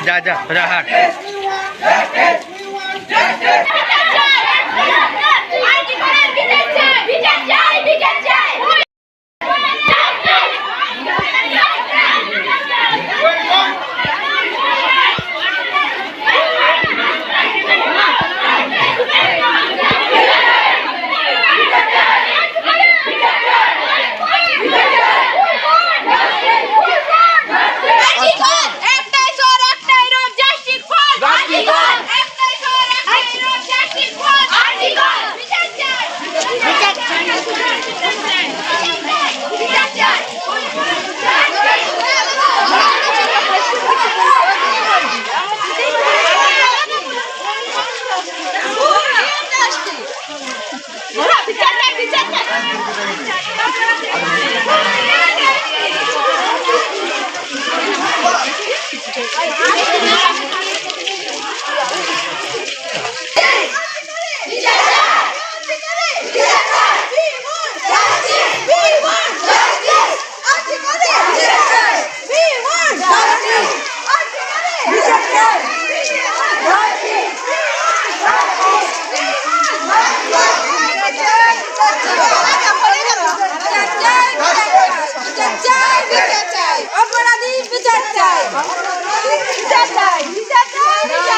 जा जा राहत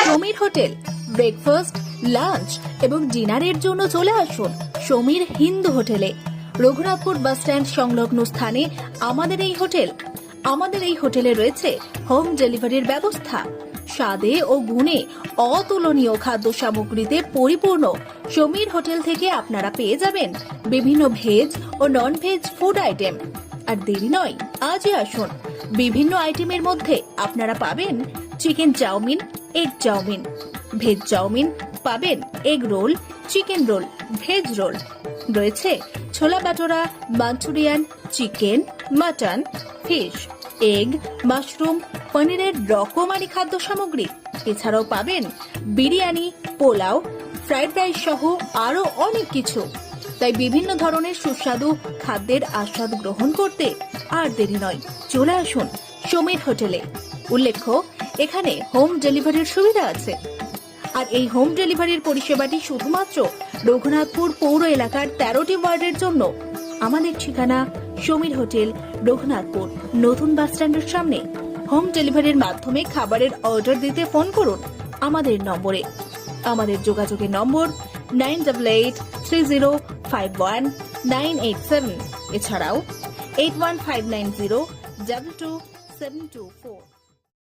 সমীর হোটেল ব্রেকফাস্ট লাঞ্চ এবং ডিনারের জন্য চলে আসুন সমীর হিন্দু হোটেলে। রঘুনাথপুর বাস স্ট্যান্ড সংলগ্ন স্থানে আমাদের এই হোটেলে রয়েছে হোম ডেলিভারির ব্যবস্থা। স্বাদে ও গুণে অতুলনীয় খাদ্য সামগ্রীতে পরিপূর্ণ সমীর হোটেল থেকে আপনারা পেয়ে যাবেন বিভিন্ন ভেজ ও নন ভেজ ফুড আইটেম। আর দেরি নয়, আজই আসুন। বিভিন্ন আইটেমের মধ্যে আপনারা পাবেন chicken chowmein, egg chowmein, veg chowmein, পাবেন egg roll, chicken roll, veg roll, রয়েছে chola bhatura, manchurian, chicken, mutton, fish, egg, mushroom, পনিরের রকমারি খাদ্য সামগ্রী। এছাড়াও পাবেন বিরিয়ানি, পোলাও, ফ্রাইড রাইস সহ আরো অনেক কিছু। তাই বিভিন্ন ধরনের সুস্বাদু খাদ্যের আস্বাদ গ্রহণ করতে আর দেরি নয়, চলে আসুন সমীর হোটেলে। উল্লেখ্য, এখানে হোম ডেলিভারির সুবিধা আছে। আর এই হোম ডেলিভারির পরিষেবাটি শুধুমাত্র রঘুনাথপুর পৌর এলাকার 13টি ওয়ার্ডের জন্য। আমাদের ঠিকানা সমীর হোটেল, রঘুনাথপুর নতুন বাস স্ট্যান্ডের সামনে। হোম ডেলিভারির মাধ্যমে খাবারের অর্ডার দিতে ফোন করুন আমাদের নম্বরে। আমাদের যোগাযোগের নম্বর 9883051987, এছাড়াও 81590222724।